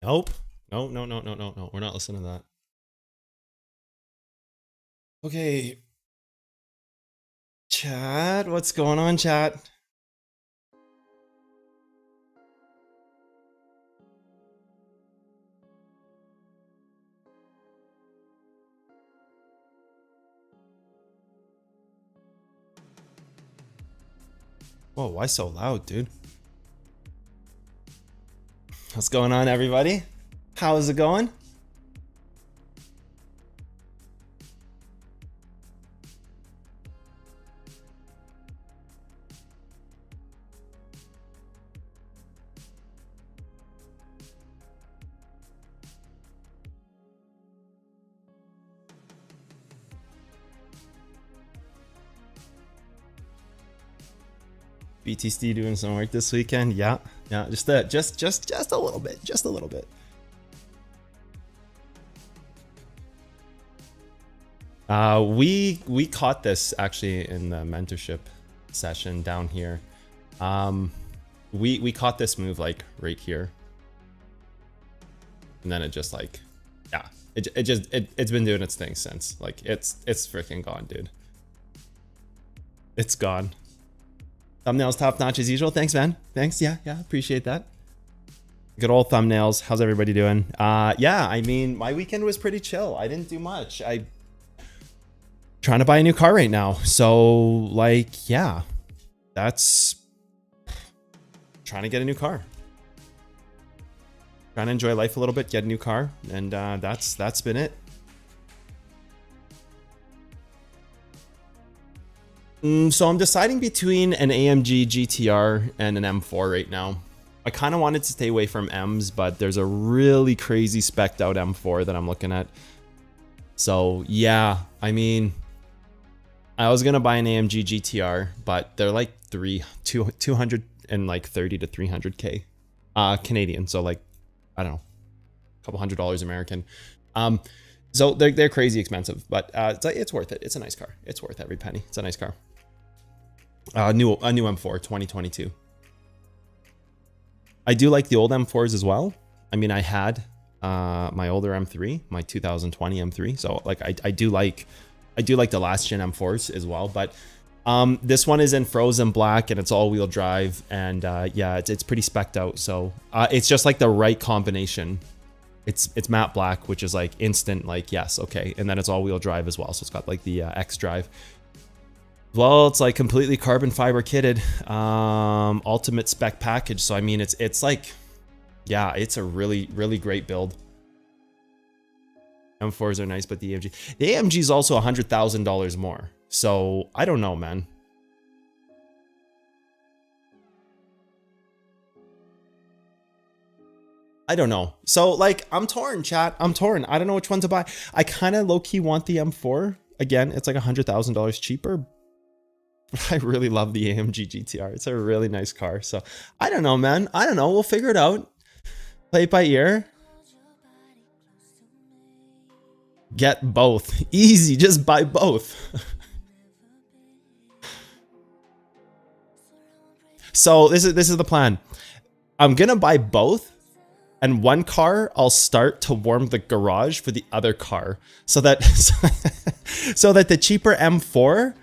Nope. No, no, no, no, no, no. We're not listening to that. Okay. Chat, what's going on, chat? Whoa, why so loud, dude? What's going on, everybody? How's it going? BTC doing some work this weekend? Yeah, just a little bit, just a little bit. We caught this actually in the mentorship session down here. We caught this move like right here, and then it just like, yeah, it's been doing its thing since. Like it's freaking gone, dude. It's gone. Thumbnails top notch as usual. Thanks, man. Thanks. Yeah, appreciate that. Good old thumbnails. How's everybody doing? Yeah, I mean, my weekend was pretty chill. I didn't do much. I trying to buy a new car right now. So like, yeah, that's trying to get a new car. Trying to enjoy life a little bit, get a new car, and that's been it. So I'm deciding between an AMG GTR and an M4 right now. I kind of wanted to stay away from M's, but there's a really crazy spec'd out M4 that I'm looking at. So yeah, I mean, I was gonna buy an AMG GTR, but they're like 230 to 300K Canadian. So like, I don't know, a couple $100 American. So they're crazy expensive, but it's worth it. It's a nice car. It's worth every penny. It's a nice car. A new M4 2022. I do like the old M4s as well. I mean, I had my older M3, my 2020 M3. So like I do like the last gen M4s as well. But this one is in frozen black and it's all-wheel drive, and yeah, it's pretty specced out. So it's just like the right combination. It's matte black, which is like instant, like, yes, okay. And then it's all-wheel drive as well. So it's got like the X drive. Well, it's like completely carbon fiber kitted, ultimate spec package. So I mean, it's like, yeah, it's a really, really great build. M4s are nice, but the AMG is also $100,000 more. So I don't know, man. I don't know. So like, I'm torn, chat. I'm torn. I don't know which one to buy. I kind of low-key want the M4. Again, it's like $100,000 cheaper. I really love the AMG GTR. It's a really nice car. So I don't know, man. I don't know. We'll figure it out. Play it by ear. Get both. Easy. Just buy both. So this is the plan. I'm going to buy both. And one car I'll start to warm the garage for the other car, so that so that the cheaper M4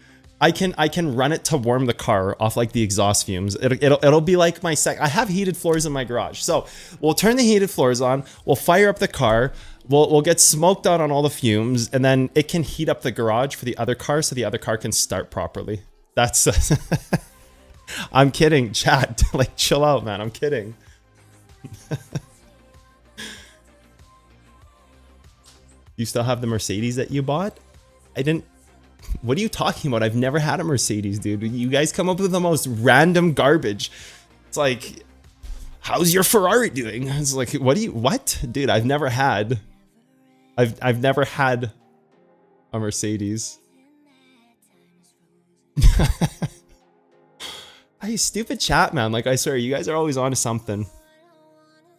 I can run it to warm the car off like the exhaust fumes. It'll be like my I have heated floors in my garage, so we'll turn the heated floors on. We'll fire up the car. We'll get smoked out on all the fumes, and then it can heat up the garage for the other car, so the other car can start properly. That's I'm kidding, chat. Like, chill out, man. I'm kidding. You still have the Mercedes that you bought? I didn't. What are you talking about? I've never had a Mercedes, dude. You guys come up with the most random garbage. It's like, how's your Ferrari doing? It's like, what? Dude, I've never had a Mercedes. Hey, stupid chat, man. Like, I swear, you guys are always on to something.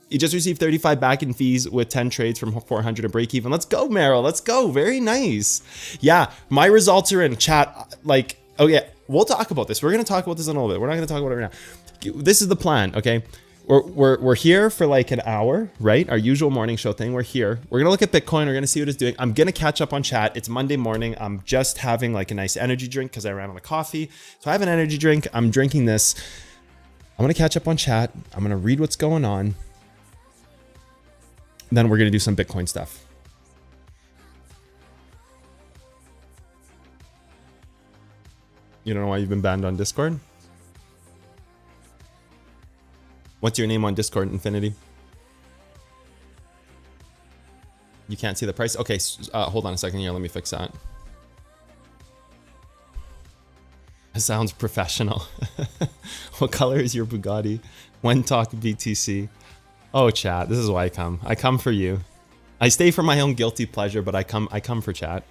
You just received 35 back in fees with 10 trades from 400 to break even. Let's go, Meryl. Let's go. Very nice. Yeah, my results are in chat. Like, oh yeah, we'll talk about this. We're going to talk about this in a little bit. We're not going to talk about it right now. This is the plan, okay? we're here for like an hour, right? Our usual morning show thing. We're here. We're gonna look at Bitcoin. We're gonna see what it's doing. I'm gonna catch up on chat. It's Monday morning. I'm just having like a nice energy drink because I ran out of coffee. So I have an energy drink. I'm drinking this. I'm gonna catch up on chat. I'm gonna read what's going on. Then we're gonna do some Bitcoin stuff. You don't know why you've been banned on Discord? What's your name on Discord, Infinity? You can't see the price? Okay, hold on a second here. Let me fix that. It sounds professional. What color is your Bugatti? When talk BTC. Oh, chat. This is why I come. I come for you. I stay for my own guilty pleasure, but I come for chat.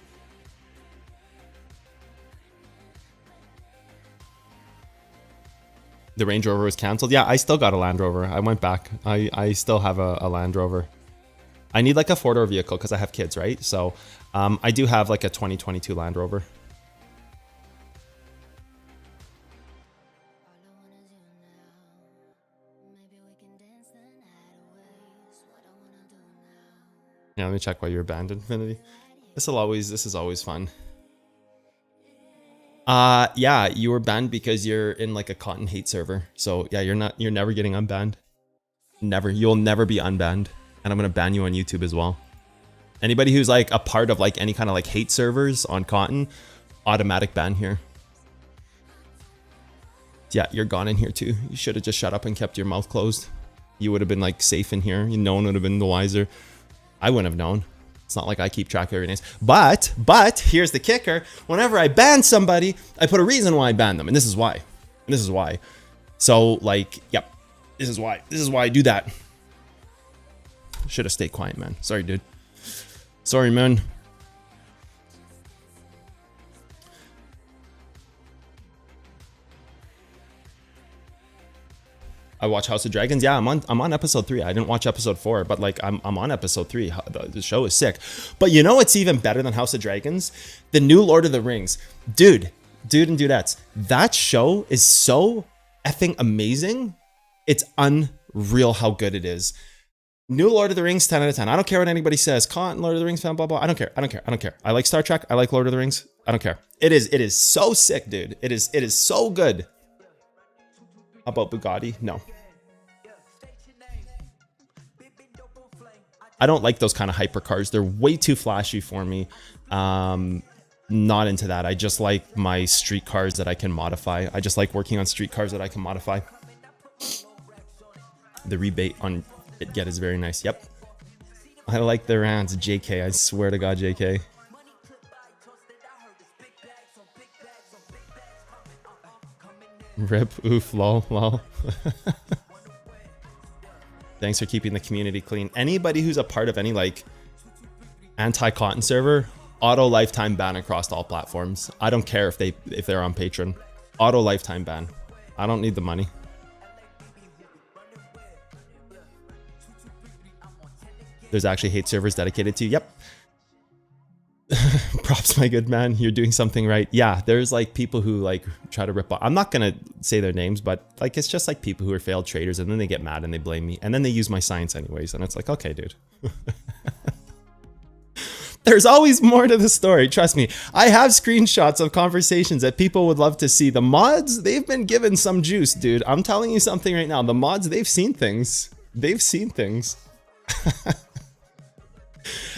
The Range Rover was canceled. Yeah, I still got a Land Rover. I went back. I still have a Land Rover. I need like a 4-door vehicle because I have kids, right? So I do have like a 2022 Land Rover. Yeah, let me check why you're banned, Infinity. This is always fun. Yeah, you were banned because you're in like a cotton hate server. So yeah, you're never getting unbanned. Never. You'll never be unbanned. And I'm gonna ban you on YouTube as well. Anybody who's like a part of like any kind of like hate servers on cotton, automatic ban here. Yeah, you're gone in here too. You should have just shut up and kept your mouth closed. You would have been like safe in here. No one would have been the wiser. I wouldn't have known. It's not like I keep track of your names. But here's the kicker. Whenever I ban somebody, I put a reason why I ban them. And this is why. And this is why. So like, yep. This is why. This is why I do that. Should have stayed quiet, man. Sorry, dude. Sorry, man. I watch House of Dragons. Yeah, I'm on episode 3. I didn't watch episode 4, but like I'm on episode 3. The show is sick. But you know what's even better than House of Dragons? The new Lord of the Rings. Dude and dudettes. That show is so effing amazing. It's unreal how good it is. New Lord of the Rings, 10 out of 10. I don't care what anybody says. Con Lord of the Rings fan, blah blah. I don't care. I like Star Trek. I like Lord of the Rings. I don't care. It is so sick, dude. It is so good. How about Bugatti? No. I don't like those kind of hypercars. They're way too flashy for me. Not into that. I just like my street cars that I can modify. I just like working on street cars that I can modify. The rebate on BitGet is very nice. Yep. I like the rounds. JK. I swear to God, JK. Rip, oof, lol. Thanks for keeping the community clean. Anybody who's a part of any like anti-cotton server, auto lifetime ban across all platforms. I don't care if they're on Patreon. Auto lifetime ban. I don't need the money. There's actually hate servers dedicated to you. Yep. Props, my good man. You're doing something right. Yeah, there's like people who like try to rip off. I'm not gonna say their names, but like it's just like people who are failed traders, and then they get mad and they blame me, and then they use my science anyways, and it's like, okay, dude. There's always more to the story. Trust me. I have screenshots of conversations that people would love to see. The mods, they've been given some juice, dude. I'm telling you something right now. The mods, they've seen things. They've seen things.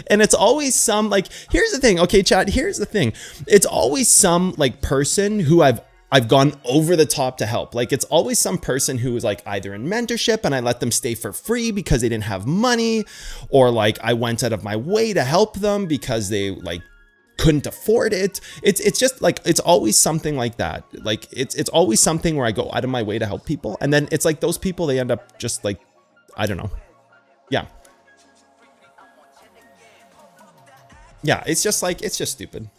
And it's always some like, here's the thing. Okay, chat, here's the thing. It's always some like person who I've gone over the top to help. Like it's always some person who is like either in mentorship and I let them stay for free because they didn't have money, or like I went out of my way to help them because they like couldn't afford it. It's just like, it's always something like that. Like it's always something where I go out of my way to help people. And then it's like those people, they end up just like, I don't know. Yeah. Yeah, it's just like, it's just stupid.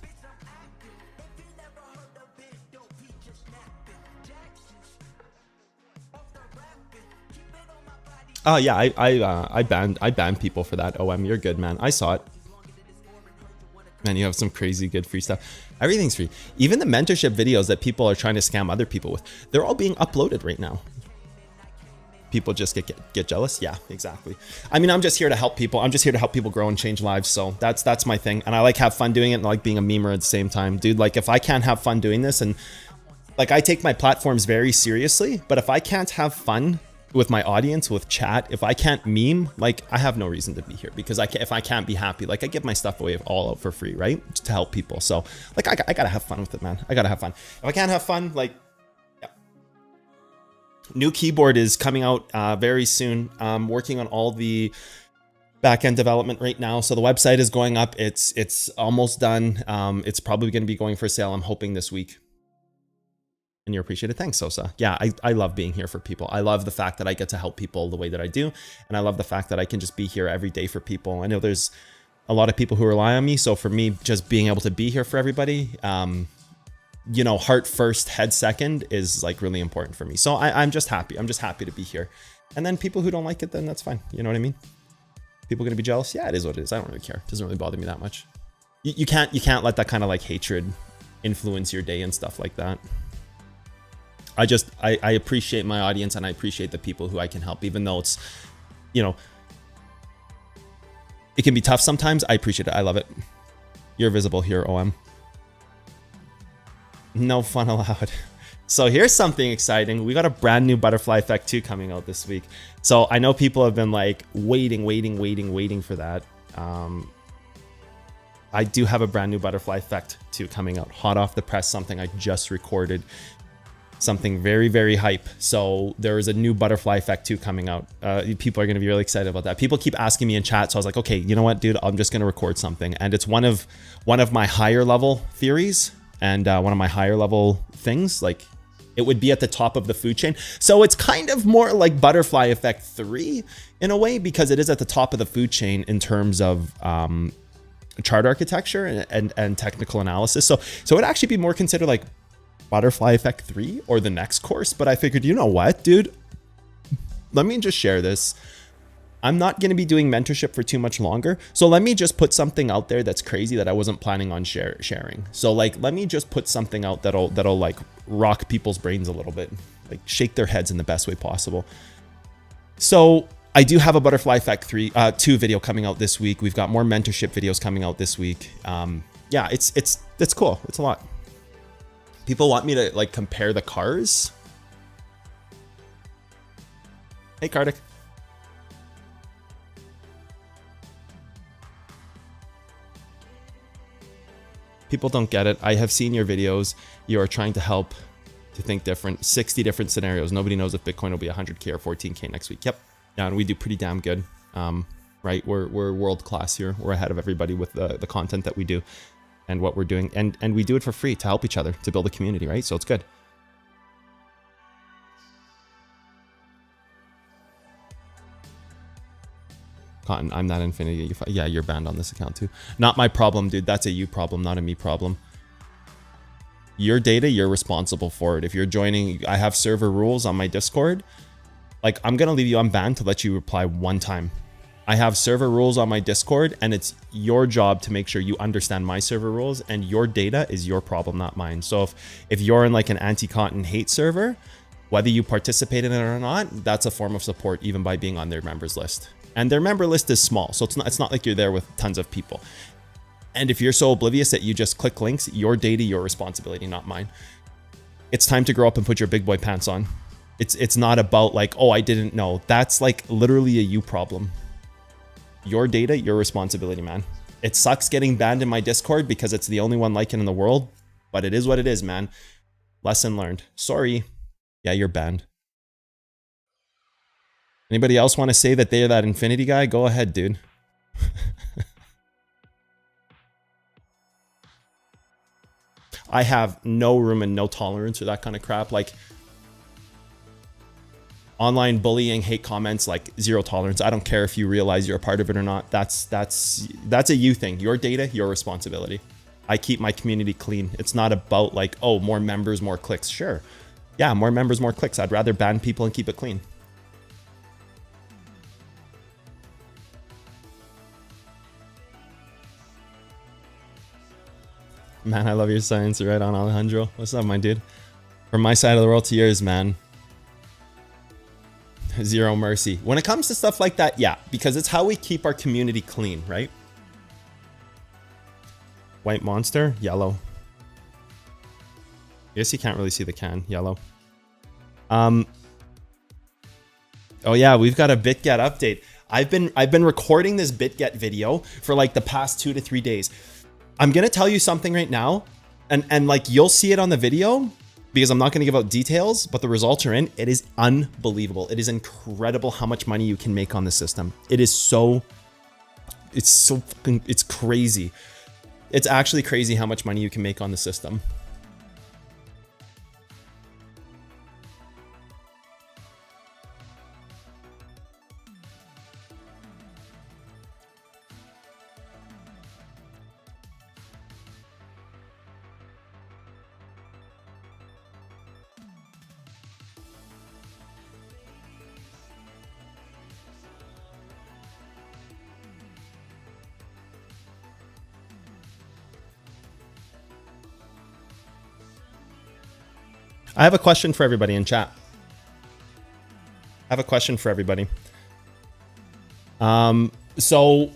Oh yeah, I banned people for that. OM, you're good, man. I saw it. Man, you have some crazy good free stuff. Everything's free. Even the mentorship videos that people are trying to scam other people with, they're all being uploaded right now. People just get jealous. Yeah, exactly. I mean, I'm just here to help people. I'm just here to help people grow and change lives. So that's my thing. And I like have fun doing it and I like being a memer at the same time. Dude, like if I can't have fun doing this, and like I take my platforms very seriously, but if I can't have fun with my audience, with chat, if I can't meme, like I have no reason to be here, because if I can't be happy, like I give my stuff away all out for free, right? Just to help people. So like I gotta have fun with it, man. I gotta have fun. If I can't have fun, like, yeah. New keyboard is coming out very soon. I'm working on all the back-end development right now. So the website is going up. It's almost done. It's probably going to be going for sale, I'm hoping, this week. And you're appreciated. Thanks, Sosa. Yeah, I love being here for people. I love the fact that I get to help people the way that I do. And I love the fact that I can just be here every day for people. I know there's a lot of people who rely on me. So for me, just being able to be here for everybody, you know, heart first, head second is like really important for me. So I'm just happy. I'm just happy to be here. And then people who don't like it, then that's fine. You know what I mean? People going to be jealous? Yeah, it is what it is. I don't really care. It doesn't really bother me that much. You can't let that kind of like hatred influence your day and stuff like that. I appreciate my audience, and I appreciate the people who I can help, even though it's, you know, it can be tough sometimes. I appreciate it. I love it. You're visible here, OM. No fun allowed. So here's something exciting. We got a brand new Butterfly Effect 2 coming out this week. So I know people have been like waiting for that. I do have a brand new Butterfly Effect 2 coming out, hot off the press, something I just recorded. Something very, very hype. So there is a new Butterfly Effect 2 coming out. People are going to be really excited about that. People keep asking me in chat. So I was like, okay, you know what, dude, I'm just going to record something. And it's one of my higher level theories and one of my higher level things. Like it would be at the top of the food chain. So it's kind of more like Butterfly Effect 3 in a way, because it is at the top of the food chain in terms of chart architecture and technical analysis. So it would actually be more considered like Butterfly Effect 3 or the next course. But I figured, you know what, dude, let me just share this. I'm not going to be doing mentorship for too much longer. So let me just put something out there that's crazy that I wasn't planning on sharing. So like, let me just put something out that'll like rock people's brains a little bit, like shake their heads in the best way possible. So I do have a Butterfly Effect 2 video coming out this week. We've got more mentorship videos coming out this week. Yeah, it's cool. It's a lot. People want me to like compare the cars. Hey, Kartik. People don't get it. I have seen your videos. You are trying to help to think different. 60 different scenarios. Nobody knows if Bitcoin will be 100K or 14K next week. Yep. Yeah, and we do pretty damn good. Right? We're world class here. We're ahead of everybody with the content that we do. And what we're doing, and we do it for free to help each other, to build a community, right? So it's good. Cotton, I'm not Infinity. Yeah, you're banned on this account too. Not my problem, dude. That's a you problem, not a me problem. Your data, you're responsible for it. If you're joining, I have server rules on my Discord. Like, I'm gonna leave you unbanned to let you reply one time. I have server rules on my Discord, and it's your job to make sure you understand my server rules, and your data is your problem, not mine. So if you're in like an anti-cotton hate server, whether you participate in it or not, that's a form of support even by being on their members list. And their member list is small, so it's not like you're there with tons of people. And if you're so oblivious that you just click links, your data, your responsibility, not mine. It's time to grow up and put your big boy pants on. It's not about like, oh, I didn't know. That's like literally a you problem. Your data, your responsibility, man. It sucks getting banned in my Discord because it's the only one like it in the world, but it is what it is, man. Lesson learned. Sorry. Yeah, you're banned. Anybody else want to say that they're that Infinity guy? Go ahead, dude. I have no room and no tolerance for that kind of crap. Like, online bullying, hate comments, like zero tolerance. I don't care if you realize you're a part of it or not. That's a you thing. Your data, your responsibility. I keep my community clean. It's not about like, oh, more members, more clicks. Sure. Yeah, more members, more clicks. I'd rather ban people and keep it clean. Man, I love your science. Right on, Alejandro. What's up, my dude? From my side of the world to yours, man. Zero mercy. When it comes to stuff like that, yeah, because it's how we keep our community clean, right? White monster, yellow. I guess you can't really see the can, yellow. Oh yeah, we've got a BitGet update. I've been recording this BitGet video for like the past 2 to 3 days. I'm gonna tell you something right now, and like you'll see it on the video because I'm not gonna give out details, but the results are in. It is unbelievable. It is incredible how much money you can make on the system. It's crazy. It's actually crazy how much money you can make on the system. I have a question for everybody in chat. I have a question for everybody. So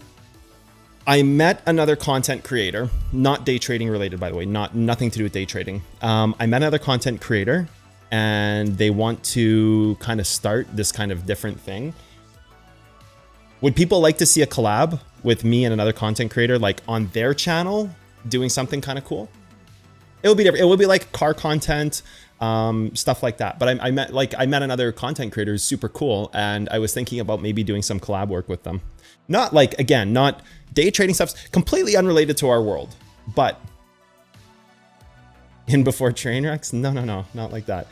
I met another content creator, not day trading related, by the way, nothing to do with day trading. I met another content creator and they want to kind of start this kind of different thing. Would people like to see a collab with me and another content creator, like on their channel, doing something kind of cool? It would be different. It would be like car content, stuff like that. But I met another content creator who's super cool, and I was thinking about maybe doing some collab work with them. Not like, again, not day trading stuff, completely unrelated to our world. But in before train wrecks, no, not like that.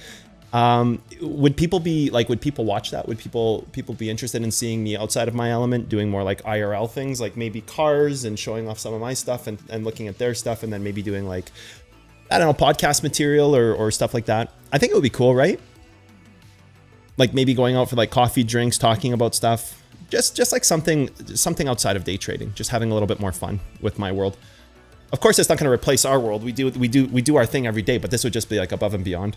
Would people be like, would people watch that? Would people be interested in seeing me outside of my element, doing more like IRL things, like maybe cars and showing off some of my stuff and looking at their stuff, and then maybe doing like, I don't know, podcast material or stuff like that? I think it would be cool, right? Like maybe going out for like coffee, drinks, talking about stuff, just like something outside of day trading, just having a little bit more fun with my world. Of course, it's not going to replace our world. We do our thing every day, but this would just be like above and beyond.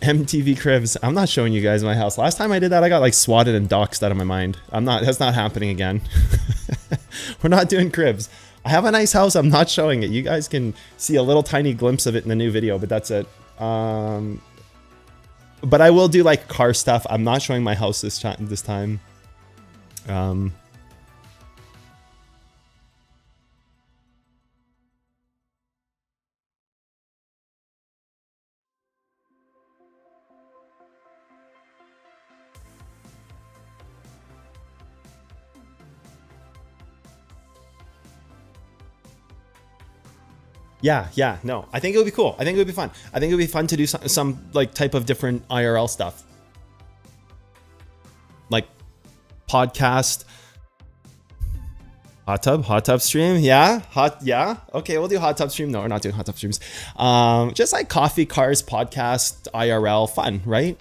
MTV cribs. I'm not showing you guys my house. Last time I did that, I got like swatted and doxxed out of my mind. That's not happening again. We're not doing cribs. I have a nice house. I'm not showing it. You guys can see a little tiny glimpse of it in the new video, but that's it. But I will do like car stuff. I'm not showing my house this time. Yeah, no. I think it would be cool. I think it would be fun. I think it would be fun to do some like type of different IRL stuff. Like podcast, hot tub stream. Yeah, okay, we'll do hot tub stream. No, we're not doing hot tub streams. Just like coffee, cars, podcast, IRL, fun, right?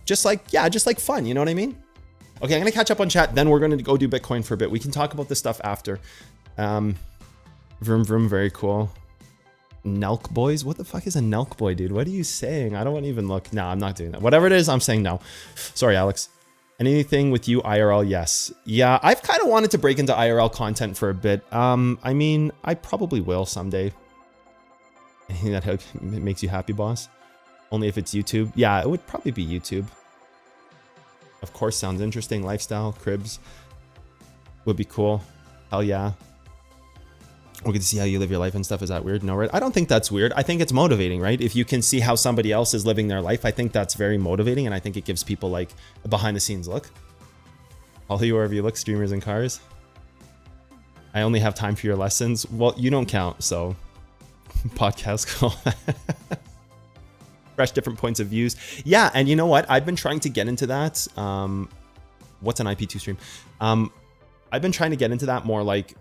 Just like fun, you know what I mean? Okay, I'm gonna catch up on chat, then we're gonna go do Bitcoin for a bit. We can talk about this stuff after. Vroom vroom, very cool. Nelk boys? What the fuck is a Nelk boy, dude? What are you saying? I don't want to even look. No, I'm not doing that. Whatever it is, I'm saying no. Sorry, Alex. Anything with you IRL? Yes. Yeah, I've kind of wanted to break into IRL content for a bit. I mean, I probably will someday. Anything that makes you happy, boss? Only if it's YouTube. Yeah, it would probably be YouTube. Of course, sounds interesting. Lifestyle, cribs would be cool. Hell yeah. We get to see how you live your life and stuff. Is that weird? No, right? I don't think that's weird. I think it's motivating, right? If you can see how somebody else is living their life, I think that's very motivating, and I think it gives people like a behind the scenes look. All you wherever you look, streamers and cars. I only have time for your lessons. Well, you don't count, so podcast call. Fresh different points of views. Yeah, and you know what? I've been trying to get into that. What's an IP2 stream? I've been trying to get into that more, like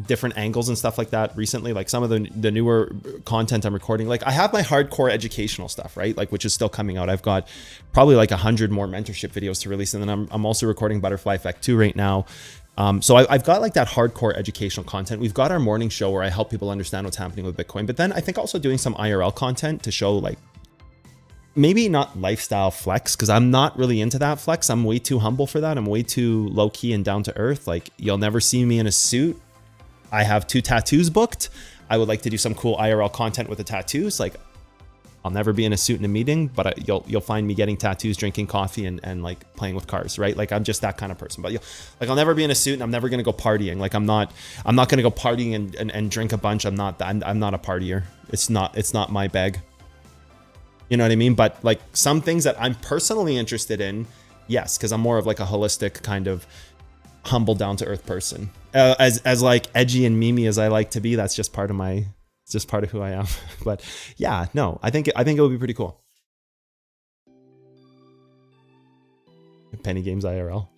different angles and stuff like that recently. Like some of the newer content I'm recording. Like I have my hardcore educational stuff, right? Like which is still coming out. I've got probably like 100 more mentorship videos to release, and then I'm also recording Butterfly Effect 2 right now. So I've got like that hardcore educational content. We've got our morning show where I help people understand what's happening with Bitcoin. But then I think also doing some IRL content to show like, maybe not lifestyle flex, because I'm not really into that flex. I'm way too humble for that. I'm way too low key and down to earth. Like, you'll never see me in a suit. I have 2 tattoos booked. I would like to do some cool IRL content with the tattoos. Like, I'll never be in a suit in a meeting, but you'll find me getting tattoos, drinking coffee, and like playing with cars, right? Like, I'm just that kind of person. But I'll never be in a suit, and I'm never gonna go partying. Like, I'm not gonna go partying and drink a bunch. I'm not a partier. It's not my bag. You know what I mean? But like some things that I'm personally interested in, yes, because I'm more of like a holistic kind of humble, down to earth person. As like edgy and memey as I like to be, that's just part of who I am. But yeah, no, I think it would be pretty cool. Penny Games IRL.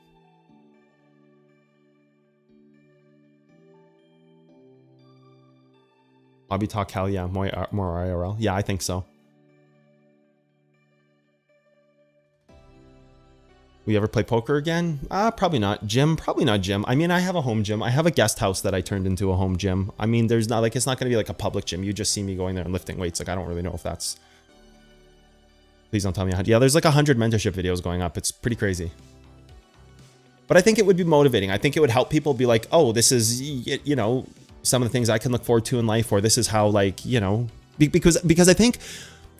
Hobby Talk, hell yeah, more IRL. Yeah, I think so. We ever play poker again? Probably not. Gym? Probably not gym. I mean, I have a home gym. I have a guest house that I turned into a home gym. I mean, there's not like, it's not going to be like a public gym. You just see me going there and lifting weights. Like, I don't really know if that's... Please don't tell me how... Yeah, there's like 100 mentorship videos going up. It's pretty crazy. But I think it would be motivating. I think it would help people be like, oh, this is, you know, some of the things I can look forward to in life, or this is how, like, you know... Because I think...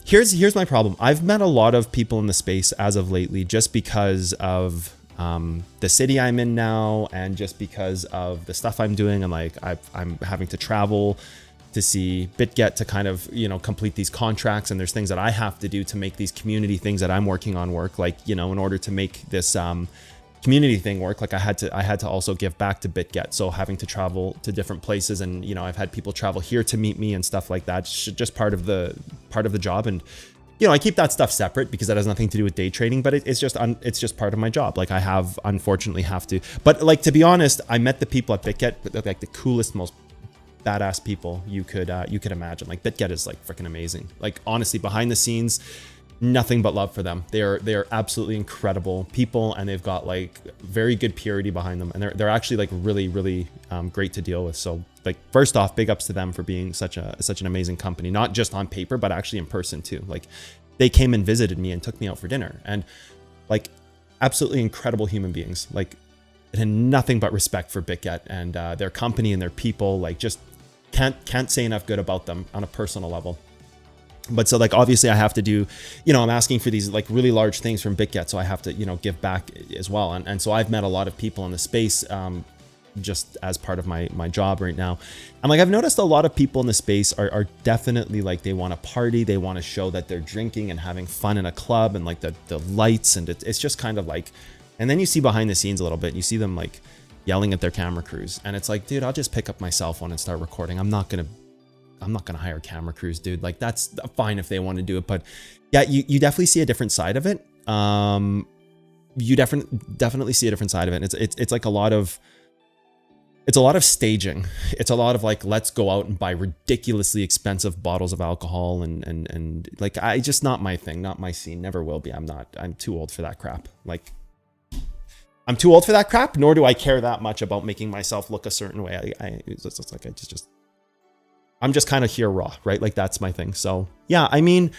Here's my problem. I've met a lot of people in the space as of lately, just because of the city I'm in now, and just because of the stuff I'm doing, and like I'm having to travel to see BitGet to kind of, you know, complete these contracts, and there's things that I have to do to make these community things that I'm working on work. Like, you know, in order to make this community thing work, like I had to also give back to BitGet. So having to travel to different places, and, you know, I've had people travel here to meet me and stuff like that. It's just part of the job. And, you know, I keep that stuff separate because that has nothing to do with day trading, but it's just part of my job. Like, I unfortunately have to, but like, to be honest, I met the people at BitGet, like the coolest, most badass people you could imagine. Like, BitGet is like freaking amazing. Like, honestly, behind the scenes, nothing but love for them. They are absolutely incredible people, and they've got like very good purity behind them, and they're actually like really great to deal with. So like, first off, big ups to them for being such an amazing company, not just on paper but actually in person too. Like, they came and visited me and took me out for dinner, and like, absolutely incredible human beings. Like, it had nothing but respect for BitGet and their company and their people. Like, just can't say enough good about them on a personal level. But so like, obviously I have to do, you know, I'm asking for these like really large things from BitGet, so I have to, you know, give back as well. And so I've met a lot of people in the space just as part of my job right now. And like, I've noticed a lot of people in the space are definitely like, they want to party, they want to show that they're drinking and having fun in a club, and like the lights, and it's just kind of like, and then you see behind the scenes a little bit, and you see them like yelling at their camera crews, and it's like, dude, I'll just pick up my cell phone and start recording. I'm not gonna hire camera crews, dude. Like, that's fine if they want to do it, but yeah, you definitely see a different side of it. You definitely see a different side of it. It's like a lot of staging. It's a lot of like, let's go out and buy ridiculously expensive bottles of alcohol, and like, I just, not my thing, not my scene, never will be. I'm too old for that crap. Like, I'm too old for that crap, nor do I care that much about making myself look a certain way. It's like, I'm just kind of here raw, right? Like, that's my thing. So yeah, I mean,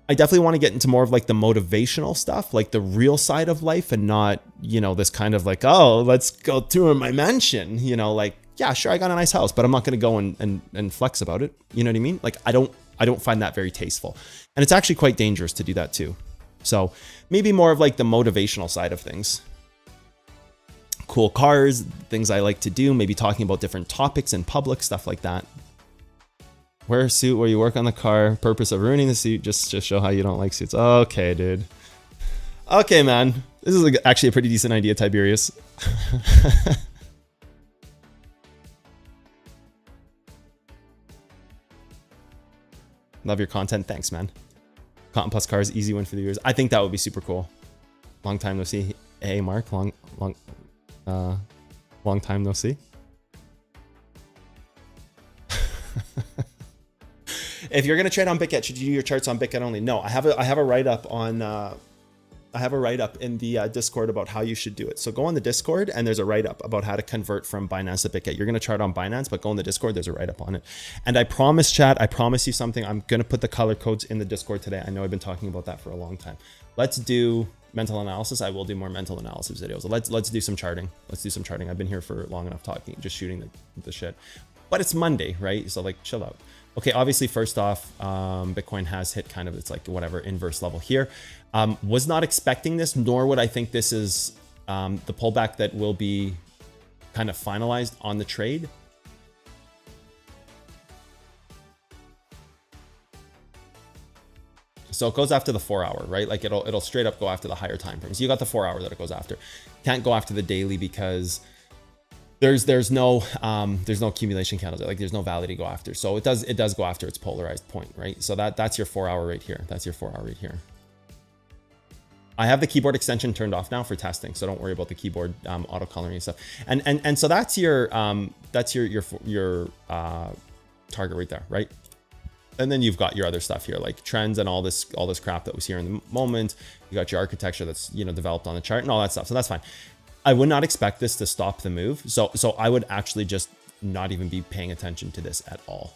I definitely want to get into more of like the motivational stuff, like the real side of life, and not, you know, this kind of like, oh, let's go tour my mansion, you know, like, yeah, sure, I got a nice house, but I'm not going to go and flex about it. You know what I mean? Like, I don't find that very tasteful, and it's actually quite dangerous to do that too. So maybe more of like the motivational side of things. Cool cars, things I like to do, maybe talking about different topics in public, stuff like that. Wear a suit where you work on the car. Purpose of ruining the suit, just show how you don't like suits. Okay, dude. Okay, man. This is actually a pretty decent idea, Tiberius. Love your content. Thanks, man. Cotton plus cars, easy win for the viewers. I think that would be super cool. Long time no see. Hey, Mark. Long time no see. If you're gonna trade on BitGet, should you do your charts on BitGet only? No, I have a write up on I have a write-up in the Discord about how you should do it. So go on the Discord and there's a write-up about how to convert from Binance to BitGet. You're going to chart on Binance, but go on the Discord, there's a write-up on it. And I promise, chat, I promise you something. I'm going to put the color codes in the Discord today. I know I've been talking about that for a long time. Let's do mental analysis. I will do more mental analysis videos. Let's do some charting. Let's do some charting. I've been here for long enough talking, just shooting the shit. But it's Monday, right? So like, chill out. Okay, obviously, first off, Bitcoin has hit kind of its like whatever inverse level here. Was not expecting this, nor would I think this is the pullback that will be kind of finalized on the trade. So it goes after the 4 hour, right? Like it'll straight up go after the higher time frames. You got the 4 hour that it goes after. Can't go after the daily because there's no accumulation candles, like there's no value to go after. So it does go after its polarized point, right? So that's your 4 hour right here. That's your 4 hour right here. I have the keyboard extension turned off now for testing, so don't worry about the keyboard auto coloring and stuff. And so that's your target right there, right? And then you've got your other stuff here, like trends and all this crap that was here in the moment. You got your architecture that's developed on the chart and all that stuff. So that's fine. I would not expect this to stop the move. So I would actually just not even be paying attention to this at all.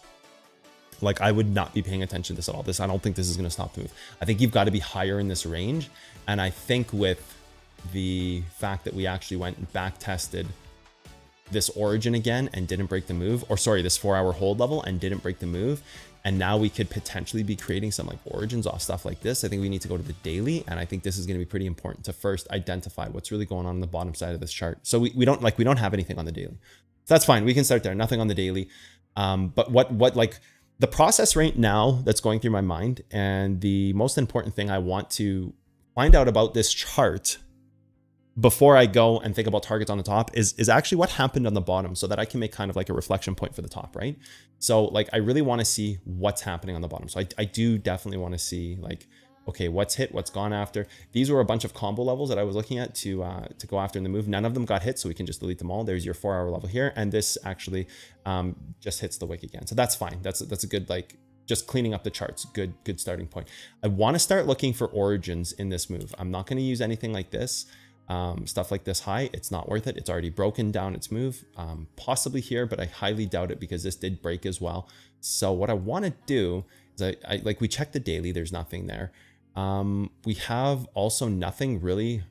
Like I would not be paying attention to this at all. I don't think this is going to stop the move. I think you've got to be higher in this range. And I think with the fact that we actually went and back tested this origin again and didn't break the move, or sorry, this 4 hour hold level and didn't break the move. And now we could potentially be creating some like origins off stuff like this. I think we need to go to the daily. And I think this is going to be pretty important to first identify what's really going on the bottom side of this chart. So we don't have anything on the daily. So that's fine. We can start there. Nothing on the daily. But what like the process right now that's going through my mind, and the most important thing I want to find out about this chart before I go and think about targets on the top is actually what happened on the bottom, so that I can make kind of like a reflection point for the top, right? So like, I really want to see what's happening on the bottom. So I do definitely want to see like, okay, what's hit, what's gone after. These were a bunch of combo levels that I was looking at to go after in the move. None of them got hit, so we can just delete them all. There's your 4 hour level here. And this actually just hits the wick again. So that's fine. That's a good, like, just cleaning up the charts. Good starting point. I want to start looking for origins in this move. I'm not going to use anything like this. Stuff like this high, it's not worth it. It's already broken down its move, possibly here, but I highly doubt it because this did break as well. So what I want to do is I like, we check the daily, there's nothing there. We have also nothing really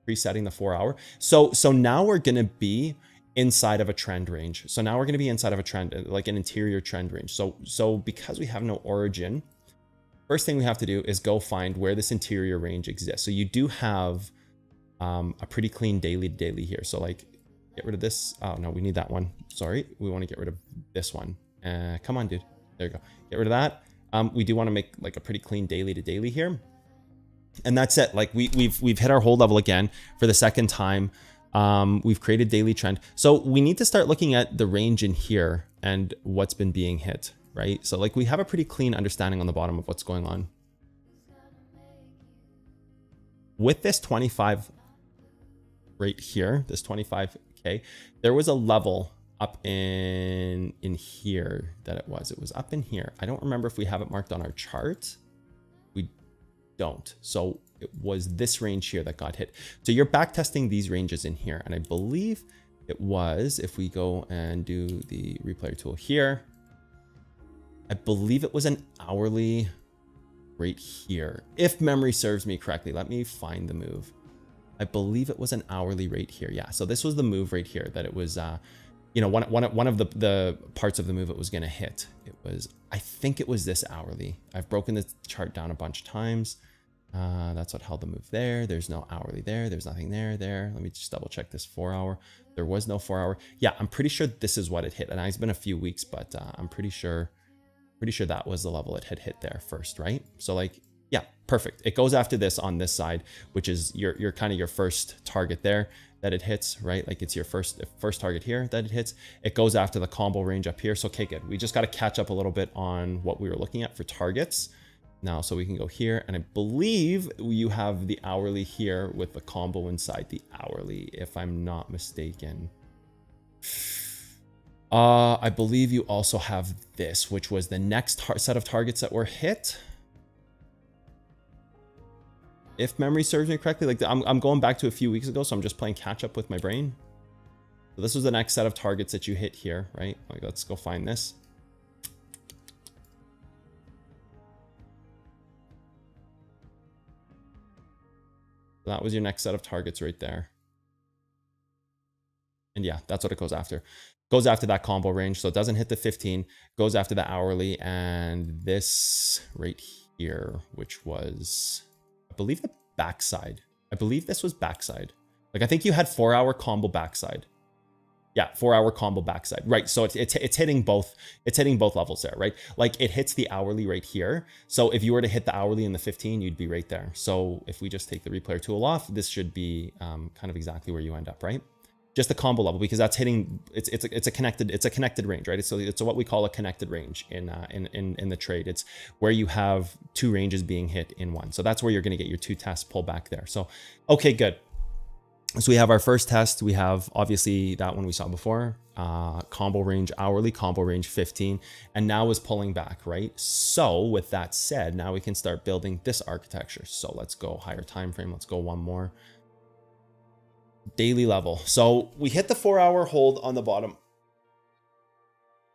presetting the 4 hour. So now we're going to be inside of a trend range. So now we're going to be inside of a trend, like an interior trend range. So because we have no origin, first thing we have to do is go find where this interior range exists. So you do have a pretty clean daily to daily here. So like, get rid of this. Oh no, we need that one. Sorry, we want to get rid of this one. Come on, dude. There you go. Get rid of that. We do want to make like a pretty clean daily to daily here. And that's it. Like we've hit our hold level again for the second time. We've created daily trend. So we need to start looking at the range in here and what's been being hit, right? So like, we have a pretty clean understanding on the bottom of what's going on. With this 25 right here, this 25K, there was a level up in here that it was up in here. I don't remember if we have it marked on our chart. We don't. So it was this range here that got hit. So you're back testing these ranges in here. And I believe it was, if we go and do the replayer tool here, I believe it was an hourly right here. If memory serves me correctly, let me find the move. I believe it was an hourly rate here. Yeah. So this was the move right here that it was, one of the parts of the move it was going to hit. It was, I think it was this hourly. I've broken the chart down a bunch of times. That's what held the move there. There's no hourly there. There's nothing there. Let me just double check this 4 hour. There was no 4 hour. Yeah. I'm pretty sure this is what it hit. And it's been a few weeks, but I'm pretty sure that was the level it had hit there first, right? So like, yeah, perfect. It goes after this on this side, which is your kind of your first target there that it hits, right? Like it's your first target here that it hits. It goes after the combo range up here. So okay, good. We just got to catch up a little bit on what we were looking at for targets now. So we can go here, and I believe you have the hourly here with the combo inside the hourly, if I'm not mistaken. I believe you also have this, which was the next set of targets that were hit. if memory serves me correctly. Like I'm going back to a few weeks ago, so I'm just playing catch up with my brain. So this was the next set of targets that you hit here, right? Like, let's go find this. So that was your next set of targets right there. And yeah, that's what it goes after. Goes after that combo range. So it doesn't hit the 15, goes after the hourly, and this right here, which was, I believe, the backside. I believe this was backside. Like, I think you had 4-hour combo backside. Yeah, 4-hour combo backside. Right. So it's hitting both. It's hitting both levels there, right? Like, it hits the hourly right here. So if you were to hit the hourly in the 15, you'd be right there. So if we just take the replayer tool off, this should be kind of exactly where you end up, right? Just the combo level, because that's hitting. It's a connected range, right? It's what we call a connected range in the trade. It's where you have two ranges being hit in one. So that's where you're going to get your two tests pull back there. So okay, good. So we have our first test. We have obviously that one we saw before, combo range hourly, combo range 15, and now is pulling back, right? So with that said, now we can start building this architecture. So let's go higher time frame. Let's go one more. Daily level. So we hit the 4-hour hold on the bottom.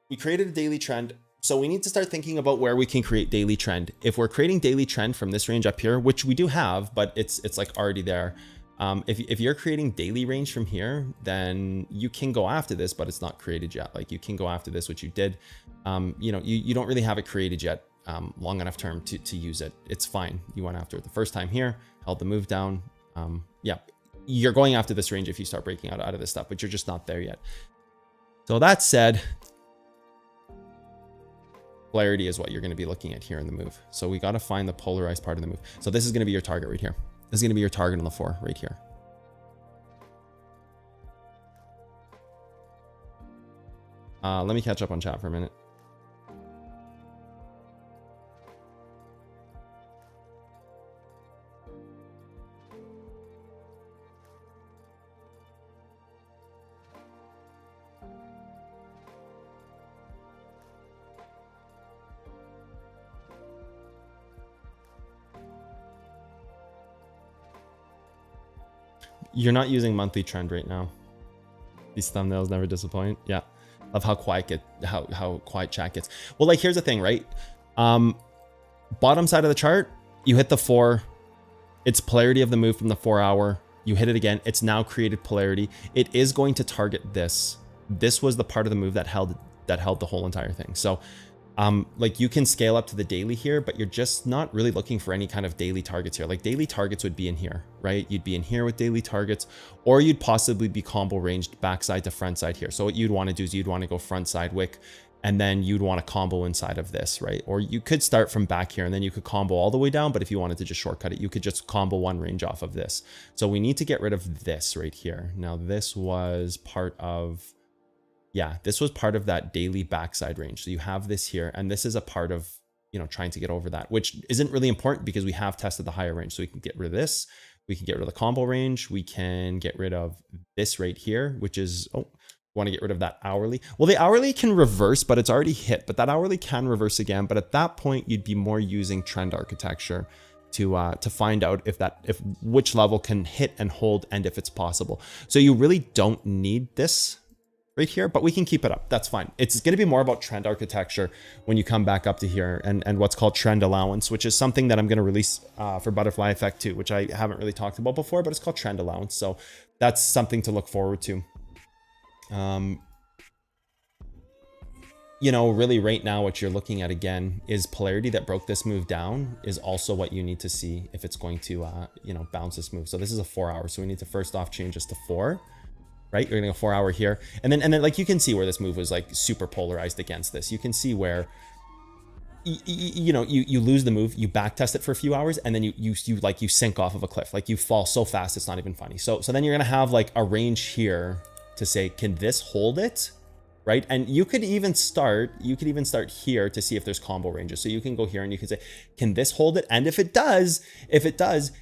We created a daily trend. So we need to start thinking about where we can create daily trend. If we're creating daily trend from this range up here, which we do have, but it's like already there. If you're creating daily range from here, then you can go after this, but it's not created yet. Like, you can go after this, which you did. You know, you don't really have it created yet, long enough term to use it. It's fine. You went after it the first time here, held the move down. Yeah, you're going after this range if you start breaking out of this stuff, but you're just not there yet. So that said, polarity is what you're going to be looking at here in the move. So we got to find the polarized part of the move. So this is going to be your target right here. This is going to be your target on the 4 right here. Let me catch up on chat for a minute. You're not using monthly trend right now. These thumbnails never disappoint. Yeah. Love how quiet how quiet chat gets. Well, like, here's the thing, right? Bottom side of the chart, you hit the 4. It's polarity of the move from the 4-hour. You hit it again. It's now created polarity. It is going to target this. This was the part of the move that held the whole entire thing. So like, you can scale up to the daily here, but you're just not really looking for any kind of daily targets here. Like, daily targets would be in here, right? You'd be in here with daily targets, or you'd possibly be combo ranged backside to front side here. So what you'd want to do is you'd want to go front side wick, and then you'd want to combo inside of this, right? Or you could start from back here and then you could combo all the way down. But if you wanted to just shortcut it, you could just combo one range off of this. So we need to get rid of this right here. Now, this was part of, yeah, this was part of that daily backside range. So you have this here, and this is a part of, you know, trying to get over that, which isn't really important because we have tested the higher range. So we can get rid of this. We can get rid of the combo range. We can get rid of this right here, which is, oh, want to get rid of that hourly. Well, the hourly can reverse, but it's already hit, but that hourly can reverse again. But at that point, you'd be more using trend architecture to find out if which level can hit and hold, and if it's possible. So you really don't need this right here, but we can keep it up. That's fine. It's going to be more about trend architecture when you come back up to here, and what's called trend allowance, which is something that I'm going to release for Butterfly Effect too, which I haven't really talked about before, but it's called trend allowance. So that's something to look forward to. You know, really right now, what you're looking at again is polarity that broke this move down is also what you need to see if it's going to, you know, bounce this move. So this is a 4-hour. So we need to first off change this to 4, right? You're going to go 4-hour here. And then like, you can see where this move was like super polarized against this. You can see where, you know, you lose the move, you back test it for a few hours, and then you sink off of a cliff. Like, you fall so fast, it's not even funny. So then you're going to have like a range here to say, can this hold it? Right? And you could even start here to see if there's combo ranges. So you can go here and you can say, can this hold it? And if it does,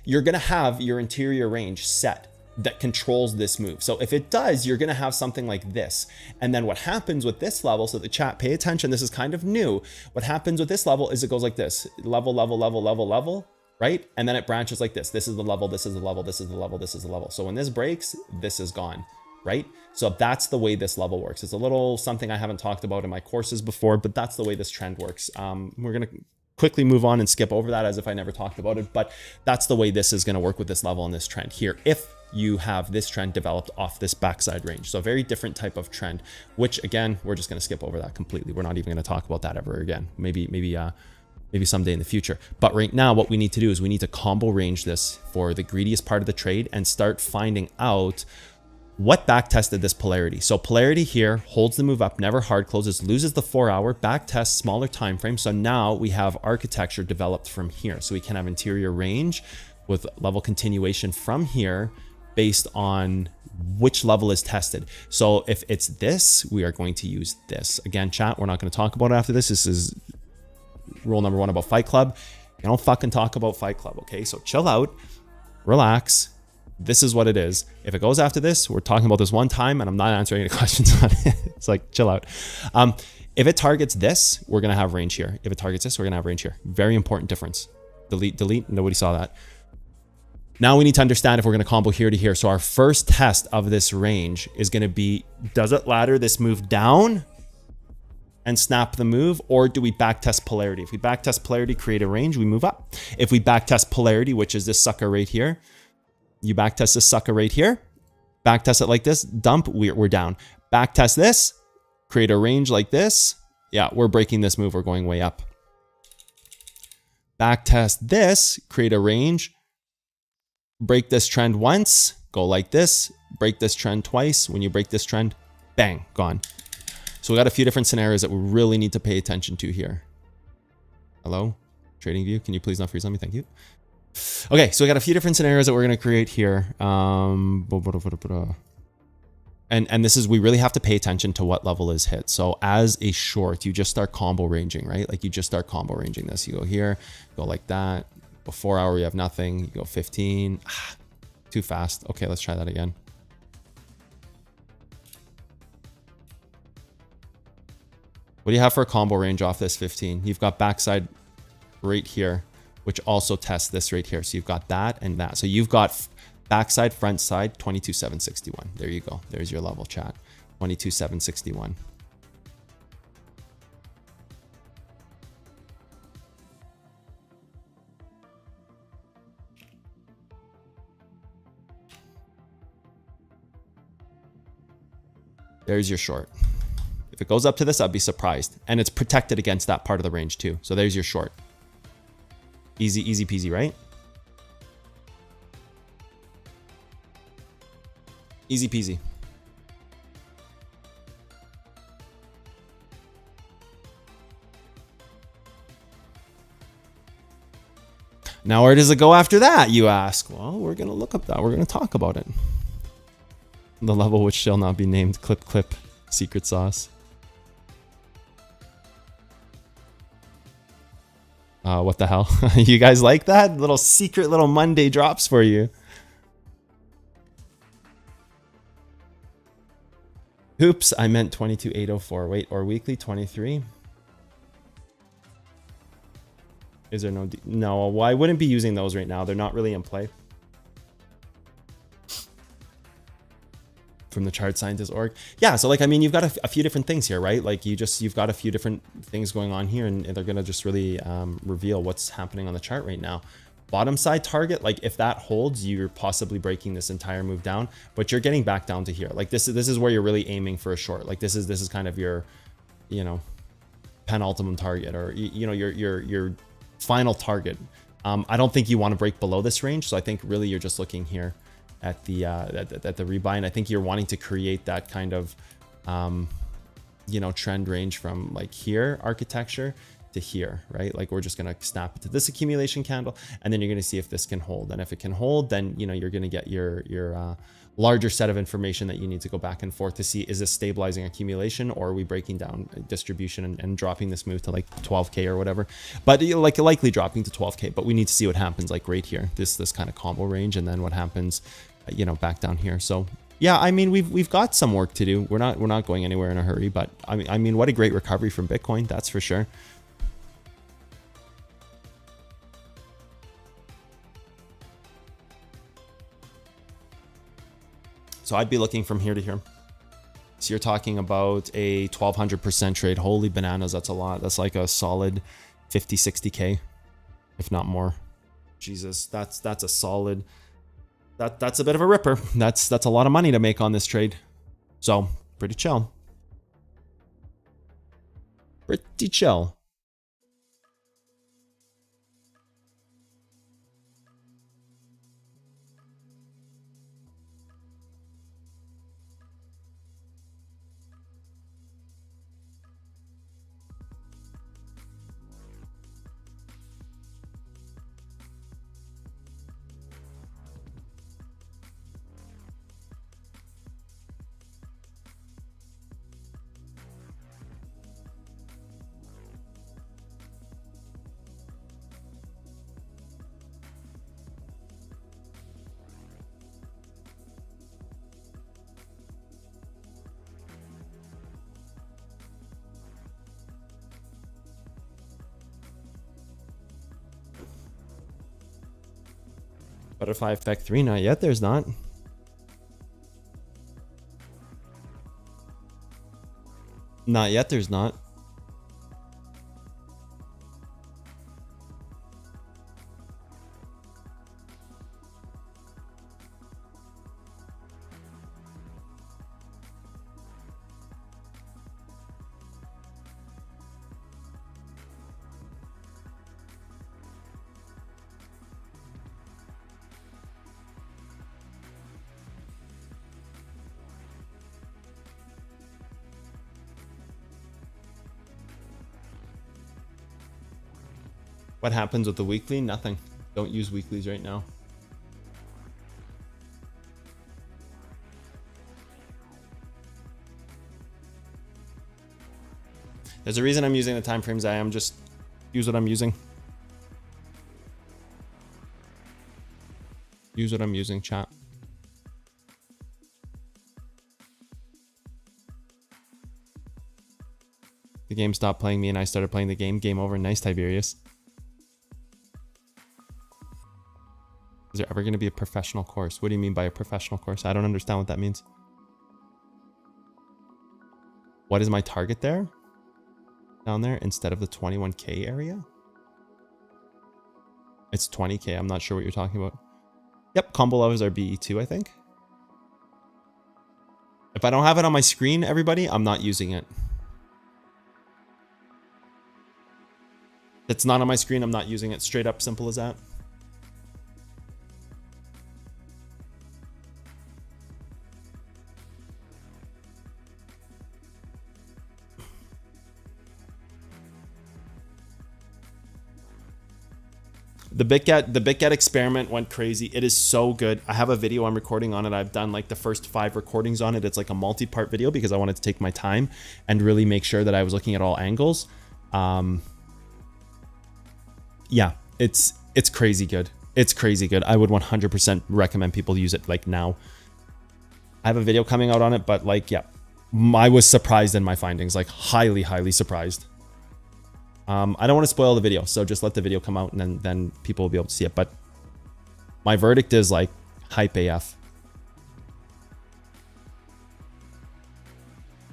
you're going to have your interior range set that controls this move. So if it does, you're going to have something like this. And then what happens with this level, so the chat, pay attention, this is kind of new. What happens with this level is it goes like this: level, level, level, level, level, right? And then it branches like this. This is the level, this is the level, this is the level, this is the level. So when this breaks, this is gone, right? So that's the way this level works. It's a little something I haven't talked about in my courses before, but that's the way this trend works. We're going to quickly move on and skip over that as if I never talked about it, but that's the way this is going to work with this level and this trend here. If you have this trend developed off this backside range. So a very different type of trend, which again, we're just going to skip over that completely. We're not even going to talk about that ever again. Maybe someday in the future. But right now, what we need to do is we need to combo range this for the greediest part of the trade and start finding out what back tested this polarity. So polarity here holds the move up, never hard closes, loses the 4 hour, back test, smaller time frame. So now we have architecture developed from here. So we can have interior range with level continuation from here based on which level is tested. So if it's this, we are going to use this. Again, chat, we're not going to talk about it after this. This is rule number 1 about Fight Club. You don't fucking talk about Fight Club, okay? So chill out, relax. This is what it is. If it goes after this, we're talking about this one time and I'm not answering any questions on it. It's like, chill out. If it targets this, we're going to have range here. If it targets this, we're going to have range here. Very important difference. Delete. Nobody saw that. Now we need to understand if we're going to combo here to here. So our first test of this range is going to be, does it ladder this move down and snap the move, or do we back test polarity? If we back test polarity, create a range, we move up. If we back test polarity, which is this sucker right here, you back test this sucker right here, back test it like this, dump, we're down. Back test this, create a range like this. Yeah, we're breaking this move, we're going way up. Back test this, create a range, break this trend once, go like this, break this trend twice. When you break this trend, bang, gone. So we got a few different scenarios that we really need to pay attention to here. Hello, TradingView, can you please not freeze on me? Thank you. Okay, so we got a few different scenarios that we're going to create here. And this is, we really have to pay attention to what level is hit. So as a short, you just start combo ranging, right? Like you just start combo ranging this. You go here, go like that. Go 4 hour, you have nothing. You go 15. Too fast. Okay, let's try that again. What do you have for a combo range off this 15? You've got backside right here, which also tests this right here. So you've got that and that. So you've got backside, front side, 22,761. There you go. There's your level, chat. 22,761. There's your short. If it goes up to this, I'd be surprised. And it's protected against that part of the range too. So there's your short. Easy, easy peasy, right? Easy peasy. Now, where does it go after that, you ask? Well, we're going to look up that. We're going to talk about it. The level which shall not be named, clip, secret sauce. What the hell? You guys like that? Little secret little Monday drops for you. Oops, I meant 22,804. Wait, or weekly 23? Is there no... No, well, I wouldn't be using those right now. They're not really in play. From the chart scientist org. Yeah, so like, I mean, you've got a few different things here, right? Like you've got a few different things going on here, and they're going to just really reveal what's happening on the chart right now. Bottom side target, like if that holds, you're possibly breaking this entire move down, but you're getting back down to here. Like this is where you're really aiming for a short. Like this is kind of your, you know, penultimate target, or you know, your final target. I don't think you want to break below this range, so I think really you're just looking here at the rebuy, and I think you're wanting to create that kind of you know, trend range from like here architecture to here, right? Like we're just going to snap it to this accumulation candle, and then you're going to see if this can hold. And if it can hold, then you know you're going to get your larger set of information that you need to go back and forth to see, is this stabilizing accumulation, or are we breaking down distribution and dropping this move to like 12k or whatever. But you know, like likely dropping to 12k, but we need to see what happens like right here, this kind of combo range, and then what happens you know, back down here. So yeah, I mean, we've got some work to do. We're not going anywhere in a hurry, but I mean what a great recovery from Bitcoin, that's for sure. So I'd be looking from here to here. So you're talking about a 1200% trade. Holy bananas, that's a lot. That's like a solid 50, 60K, if not more. Jesus, that's a solid. That's a bit of a ripper. That's a lot of money to make on this trade. So pretty chill. Pretty chill. Butterfly effect 3, not yet, there's not. Not yet, there's not. What happens with the weekly? Nothing. Don't use weeklies right now. There's a reason I'm using the time frames I am. Just use what I'm using. Use what I'm using, chat. The game stopped playing me and I started playing the game. Game over. Nice, Tiberius. Is there ever going to be a professional course? What do you mean by a professional course? I don't understand what that means. What is my target there? Down there instead of the 21K area? It's 20K. I'm not sure what you're talking about. Yep, combo levels are BE2, I think. If I don't have it on my screen, everybody, I'm not using it. If it's not on my screen, I'm not using it. Straight up, simple as that. The BitGet experiment went crazy. It is so good. I have a video I'm recording on it. I've done like the first 5 recordings on it. It's like a multi-part video because I wanted to take my time and really make sure that I was looking at all angles. Yeah, it's crazy good. It's crazy good. I would 100% recommend people use it like now. I have a video coming out on it, but like, yeah, I was surprised in my findings, like highly, highly surprised. I don't want to spoil the video, so just let the video come out and then people will be able to see it. But my verdict is like hype AF.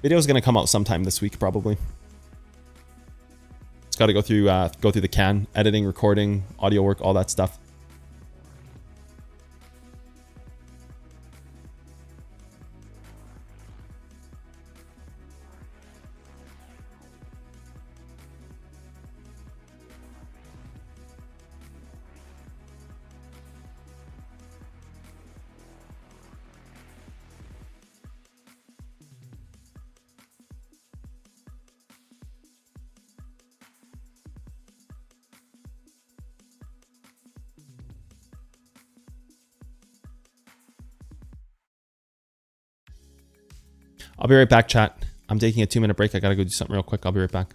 Video is going to come out sometime this week, probably. It's got to go through the can, editing, recording, audio work, all that stuff. I'll be right back, chat. I'm taking a 2-minute break. I gotta go do something real quick. I'll be right back.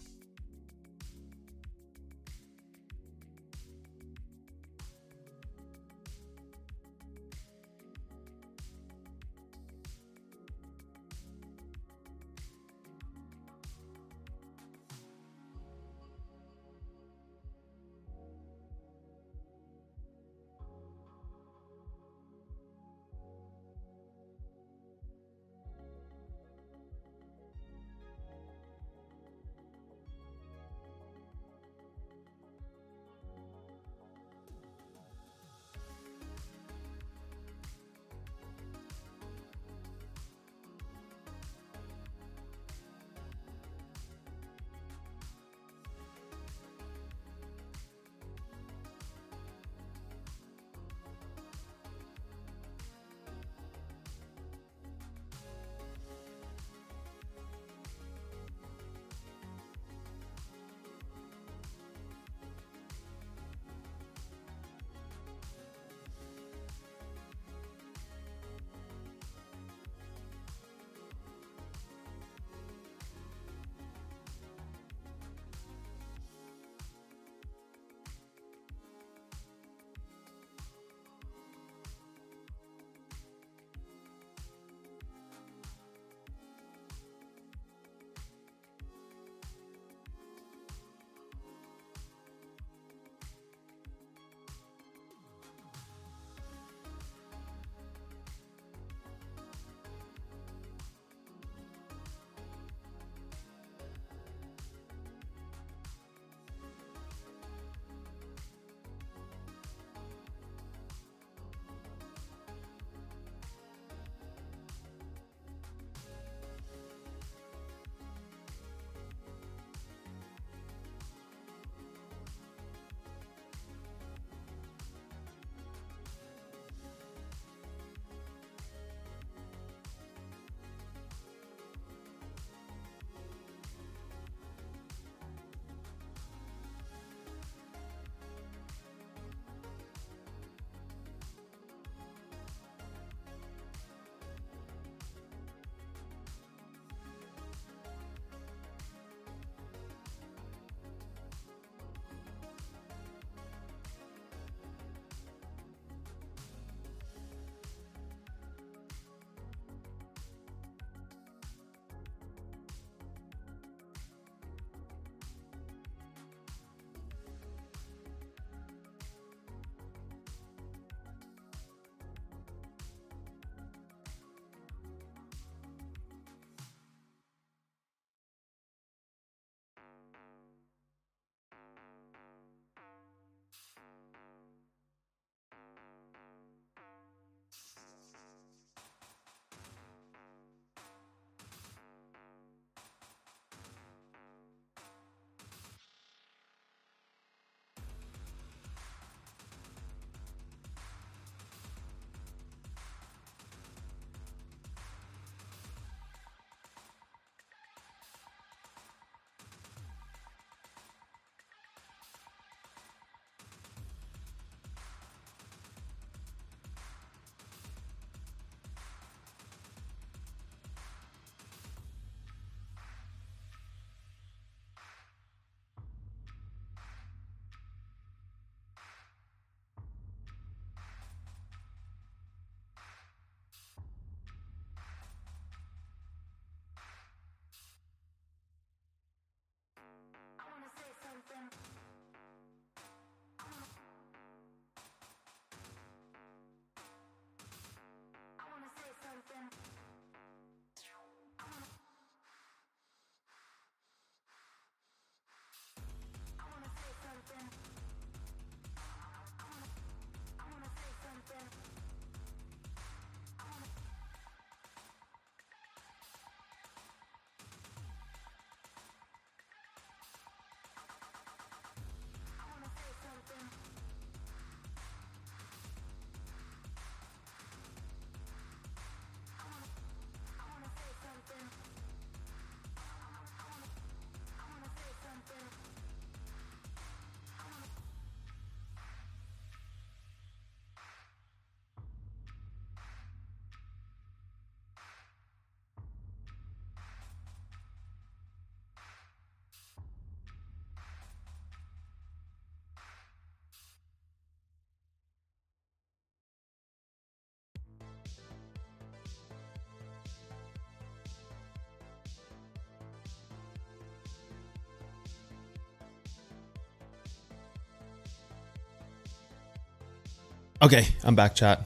Okay, I'm back, chat.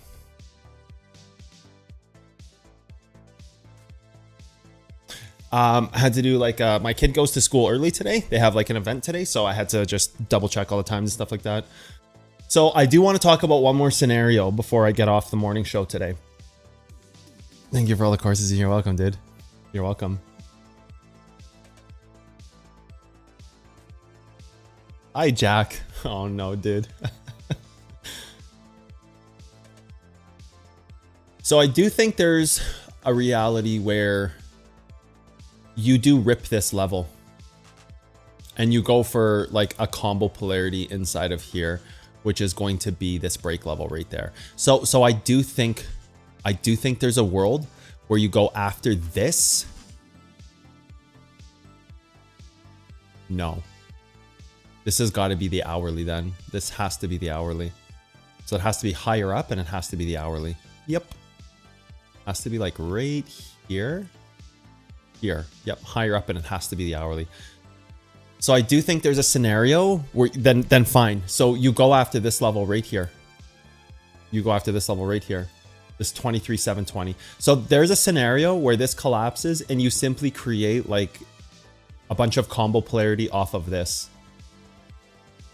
I had to do like, my kid goes to school early today. They have like an event today, so I had to just double check all the times and stuff like that. So I do want to talk about one more scenario before I get off the morning show today. Thank you for all the courses. You're welcome, dude. You're welcome. Hi, Jack. Oh no, dude. So I do think there's a reality where you do rip this level and you go for like a combo polarity inside of here, which is going to be this break level right there. So I do think there's a world where you go after this. No, this has got to be the hourly then. This has to be the hourly. So it has to be higher up and it has to be the hourly. Yep. Has to be like right here. Here. Yep. Higher up and it has to be the hourly. So I do think there's a scenario where then fine. So you go after this level right here. You go after this level right here. This 23,720. So there's a scenario where this collapses and you simply create like a bunch of combo polarity off of this.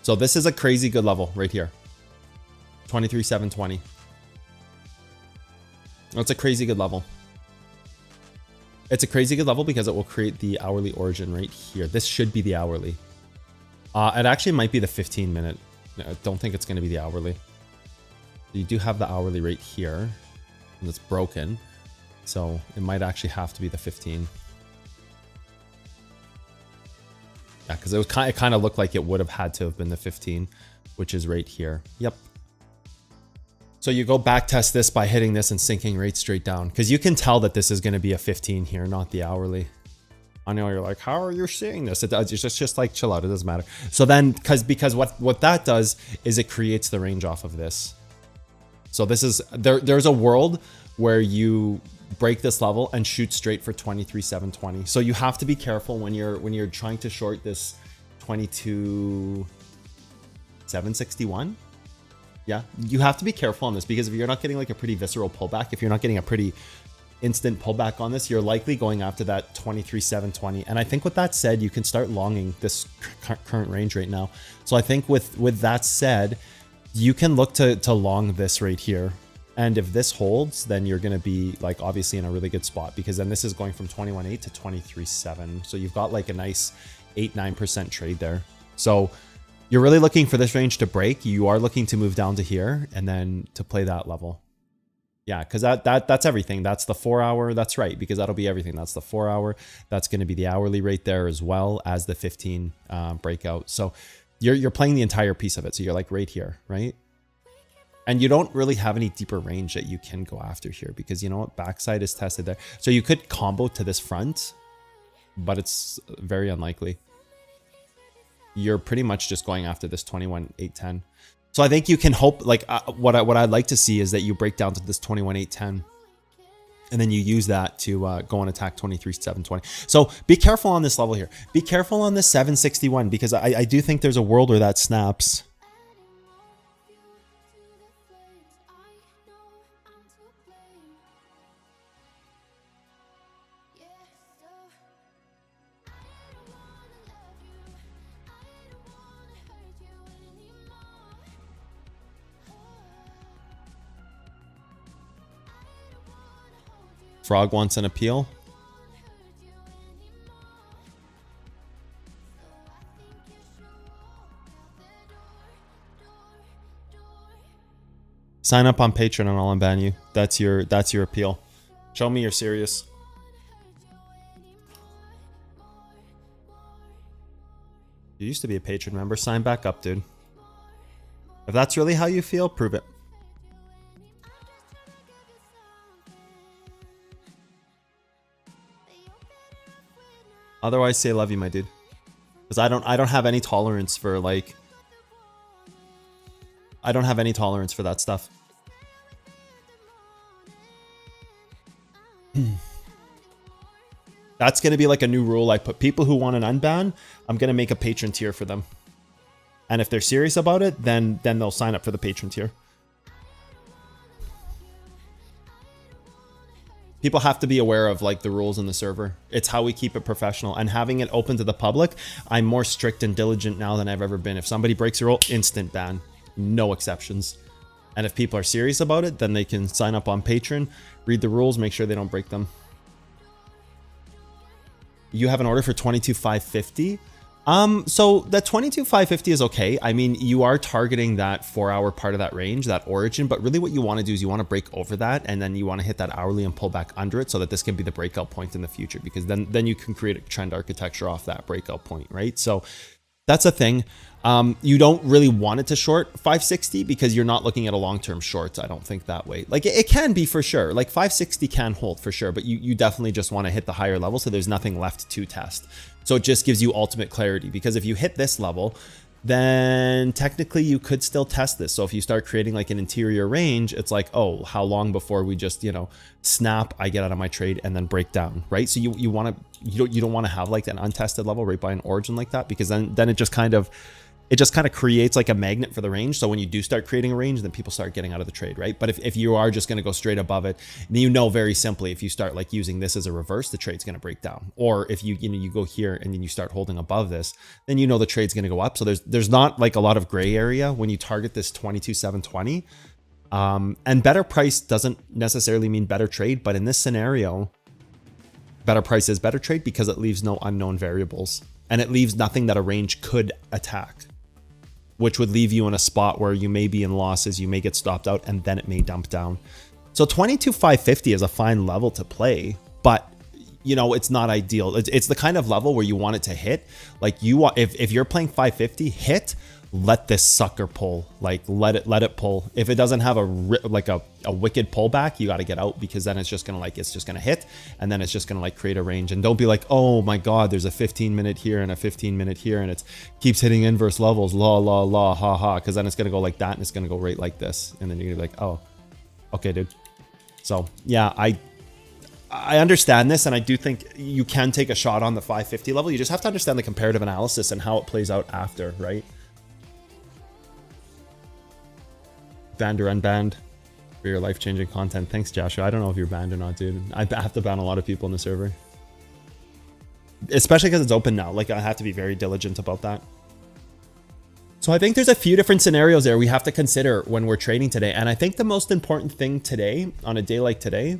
So this is a crazy good level right here. 23,720. That's a crazy good level. It's a crazy good level because it will create the hourly origin right here. This should be the hourly. It actually might be the 15 minute. No, I don't think it's going to be the hourly. You do have the hourly right here. And it's broken. So it might actually have to be the 15. Yeah, because it kind of looked like it would have had to have been the 15, which is right here. Yep. So you go back test this by hitting this and sinking right straight down, because you can tell that this is going to be a 15 here, not the hourly. I know you're like, how are you seeing this? It's just like chill out. It doesn't matter. So then, because what that does is it creates the range off of this. So this is there's a world where you break this level and shoot straight for 23,720. So you have to be careful when you're trying to short this 22,761. Yeah, you have to be careful on this, because if you're not getting like a pretty visceral pullback, if you're not getting a pretty instant pullback on this, you're likely going after that 23,720. And I think with that said, you can start longing this current range right now. So I think with that said, you can look to long this right here. And if this holds, then you're going to be like obviously in a really good spot, because then this is going from 21.8 to 23.7. So you've got like a nice 8-9% trade there. So you're really looking for this range to break. You are looking to move down to here and then to play that level. Yeah, because that's everything. That's the 4 hour. That's right, because that'll be everything. That's the 4 hour. That's going to be the hourly right there, as well as the 15 breakout. So you're playing the entire piece of it. So you're like right here, right? And you don't really have any deeper range that you can go after here, because you know what? Backside is tested there. So you could combo to this front, but it's very unlikely. You're pretty much just going after this 21,810. So I think you can hope, like what I'd like to see is that you break down to this 21,810, and then you use that to go and attack 23,720. So be careful on this level here. Be careful on this 761, because I do think there's a world where that snaps. Frog wants an appeal. Sign up on Patreon and I'll unban you. That's your appeal. Show me you're serious. You used to be a Patreon member. Sign back up, dude. If that's really how you feel, prove it. Otherwise, say love you, my dude. Because I don't have any tolerance for like. I don't have any tolerance for that stuff. That's gonna be like a new rule. I put people who want an unban. I'm gonna make a patron tier for them. And if they're serious about it, then they'll sign up for the patron tier. People have to be aware of like the rules in the server. It's how we keep it professional, and having it open to the public. I'm more strict and diligent now than I've ever been. If somebody breaks a rule, instant ban, no exceptions. And if people are serious about it, then they can sign up on Patreon, read the rules, make sure they don't break them. You have an order for 22,550. So the 22,550 is okay. I mean, you are targeting that 4-hour part of that range, that origin, but really what you want to do is you want to break over that, and then you want to hit that hourly and pull back under it so that this can be the breakout point in the future, because then you can create a trend architecture off that breakout point, right? So that's a thing. You don't really want it to short 560 because you're not looking at a long-term shorts. I don't think that way. Like it can be for sure. Like 560 can hold for sure, but you definitely just want to hit the higher level so there's nothing left to test. So it just gives you ultimate clarity, because if you hit this level, then technically you could still test this. So if you start creating like an interior range, it's like, oh, how long before we just, you know, snap, I get out of my trade and then break down, right? So you don't want to have like an untested level right by an origin like that, because then it just kind of creates like a magnet for the range. So when you do start creating a range, then people start getting out of the trade, right? But if you are just going to go straight above it, then you know very simply, if you start like using this as a reverse, the trade's going to break down. Or if you go here and then you start holding above this, then you know the trade's going to go up. So there's not like a lot of gray area when you target this 22,720. And better price doesn't necessarily mean better trade, but in this scenario, better price is better trade because it leaves no unknown variables, and it leaves nothing that a range could attack, which would leave you in a spot where you may be in losses, you may get stopped out, and then it may dump down. So 22,550 is a fine level to play, but you know, it's not ideal. It's the kind of level where you want it to hit. Like you want, if you're playing 550, hit, let this sucker pull, like let it pull. If it doesn't have a wicked pullback, you got to get out, because then it's just gonna hit, and then it's just gonna like create a range. And don't be like, oh my god, there's a 15-minute here and a 15-minute here, and it keeps hitting inverse levels, la ha ha, because then it's gonna go like that, and it's gonna go right like this, and then you're gonna be like, oh, okay, dude. So yeah, I understand this, and I do think you can take a shot on the 550 level. You just have to understand the comparative analysis and how it plays out after, right? Banned or unbanned for your life-changing content. Thanks, Joshua. I don't know if you're banned or not, dude. I have to ban a lot of people in the server, especially because it's open now. Like I have to be very diligent about that. So I think there's a few different scenarios there we have to consider when we're trading today. And I think the most important thing today, on a day like today,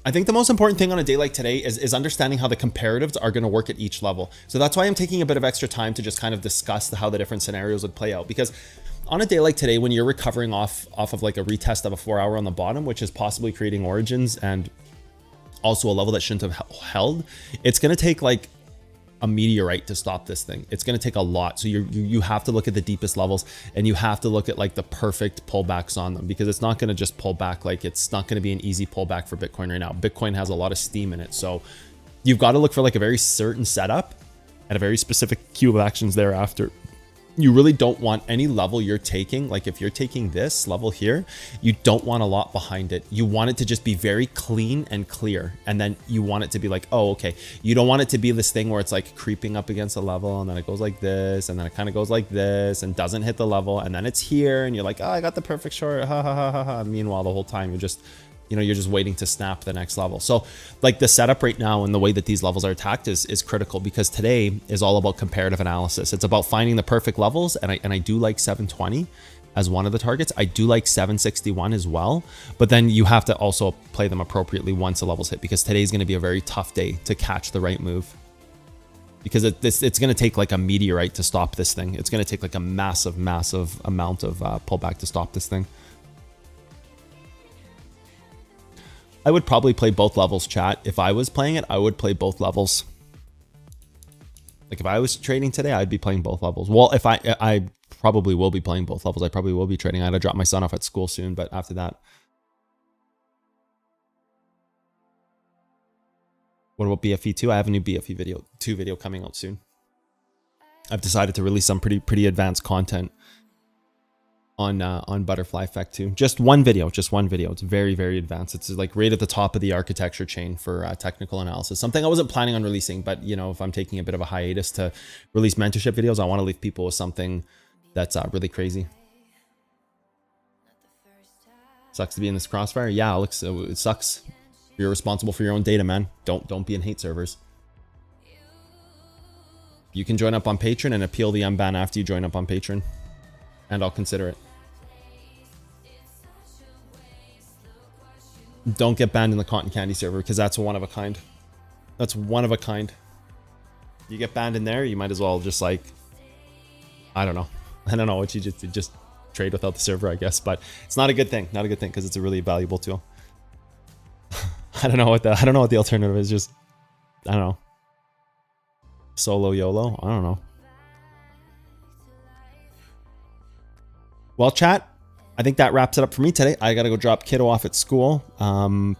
is understanding how the comparatives are going to work at each level. So that's why I'm taking a bit of extra time to just kind of discuss how the different scenarios would play out. Because on a day like today, when you're recovering off of like a retest of a 4-hour on the bottom, which is possibly creating origins and also a level that shouldn't have held, it's going to take like a meteorite to stop this thing. It's going to take a lot. So you have to look at the deepest levels, and you have to look at like the perfect pullbacks on them, because it's not going to just pull back. Like it's not going to be an easy pullback for Bitcoin right now. Bitcoin has a lot of steam in it. So you've got to look for like a very certain setup and a very specific queue of actions thereafter. You really don't want any level you're taking. Like if you're taking this level here, you don't want a lot behind it. You want it to just be very clean and clear. And then you want it to be like, oh, okay. You don't want it to be this thing where it's like creeping up against a level, and then it goes like this, and then it kind of goes like this and doesn't hit the level. And then it's here and you're like, oh, I got the perfect short. Ha ha ha ha ha. Meanwhile, the whole time you're just, you're just waiting to snap the next level. So like the setup right now and the way that these levels are attacked is critical, because today is all about comparative analysis. It's about finding the perfect levels. And I do like 720 as one of the targets. I do like 761 as well, but then you have to also play them appropriately once the levels hit, because today is going to be a very tough day to catch the right move, because it's going to take like a meteorite to stop this thing. It's going to take like a massive amount of pullback to stop this thing. I would probably play both levels, chat. If I was playing it, I would play both levels. Like if I was trading today, I'd be playing both levels. Well, if I probably will be playing both levels. I probably will be trading. I had to drop my son off at school soon, but after that. What about BFE2? I have a new BFE 2 video coming out soon. I've decided to release some pretty advanced content on butterfly effect too. Just one video. It's very, very advanced. It's like right at the top of the architecture chain for technical analysis. Something I wasn't planning on releasing, but if I'm taking a bit of a hiatus to release mentorship videos, I want to leave people with something that's really crazy. Sucks to be in this crossfire. Yeah, Alex, it sucks. You're responsible for your own data, man. Don't be in hate servers. You can join up on Patreon and appeal the unban after you join up on Patreon. And I'll consider it. Don't get banned in the cotton candy server because that's one of a kind. That's one of a kind. You get banned in there, you might as well just like, I don't know what you just trade without the server, I guess. But it's not a good thing. Not a good thing because it's a really valuable tool. I don't know what the alternative is. Just, I don't know. Solo YOLO. I don't know. Well, chat, I think that wraps it up for me today. I got to go drop kiddo off at school.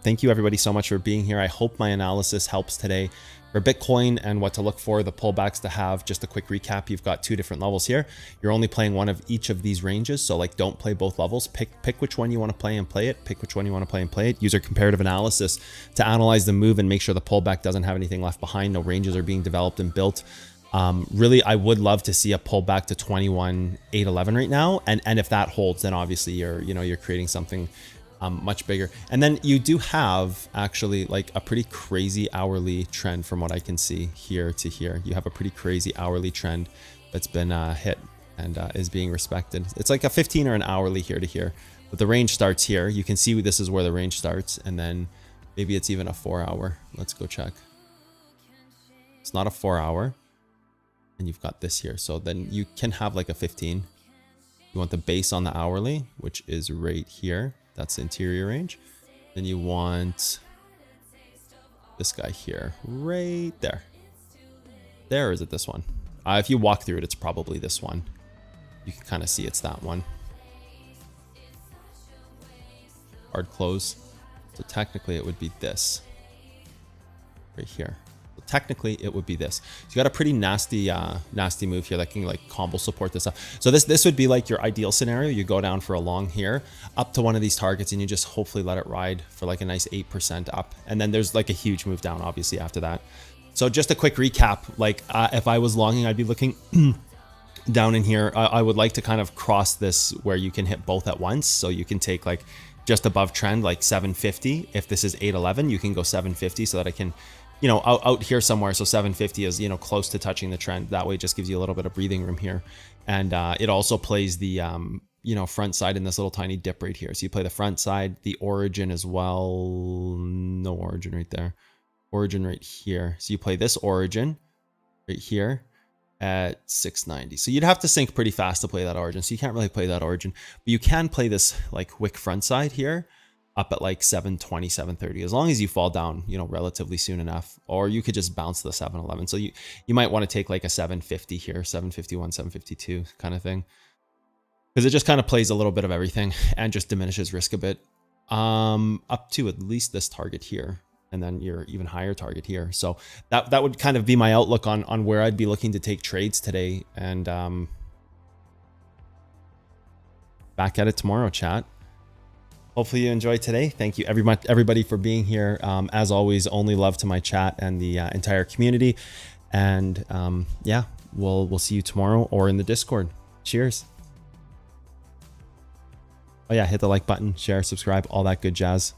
Thank you everybody so much for being here. I hope my analysis helps today for Bitcoin and what to look for, the pullbacks to have. Just a quick recap. You've got 2 different levels here. You're only playing one of each of these ranges. So like, don't play both levels. Pick which one you want to play and play it. Pick which one you want to play and play it. Use your comparative analysis to analyze the move and make sure the pullback doesn't have anything left behind. No ranges are being developed and built. Really, I would love to see a pullback to 21,811 right now. And if that holds, then obviously you're creating something much bigger. And then you do have actually like a pretty crazy hourly trend from what I can see here to here. You have a pretty crazy hourly trend that's been hit and is being respected. It's like a 15 or an hourly here to here, but the range starts here. You can see this is where the range starts, and then maybe it's even a 4-hour. Let's go check. It's not a 4-hour. And you've got this here. So then you can have like a 15. You want the base on the hourly, which is right here. That's the interior range. Then you want this guy here, right there. There, or is it this one? If you walk through it, it's probably this one. You can kind of see it's that one. Hard close. So technically it would be this right here. Technically it would be this. So you got a pretty nasty move here that can like combo support this up. So this would be like your ideal scenario. You go down for a long here up to one of these targets and you just hopefully let it ride for like a nice 8% up, and then there's like a huge move down obviously after that. So just a quick recap, like if I was longing, I'd be looking down in here. I would like to kind of cross this where you can hit both at once. So you can take like just above trend, like 750. If this is 811, you can go 750 so that I can, out here somewhere. So 750 is, close to touching the trend. That way it just gives you a little bit of breathing room here. And it also plays the, front side in this little tiny dip right here. So you play the front side, the origin as well. No origin right there. Origin right here. So you play this origin right here at 690. So you'd have to sink pretty fast to play that origin. So you can't really play that origin, but you can play this like wick front side here up at like 720, 730, as long as you fall down, relatively soon enough, or you could just bounce to the 711. So you might want to take like a 750 here, 751, 752 kind of thing, because it just kind of plays a little bit of everything and just diminishes risk a bit, up to at least this target here, and then your even higher target here. So that would kind of be my outlook on where I'd be looking to take trades today. And back at it tomorrow, chat. Hopefully you enjoyed today. Thank you everybody for being here. As always, only love to my chat and the entire community. And yeah, we'll see you tomorrow or in the Discord. Cheers. Oh yeah, hit the like button, share, subscribe, all that good jazz.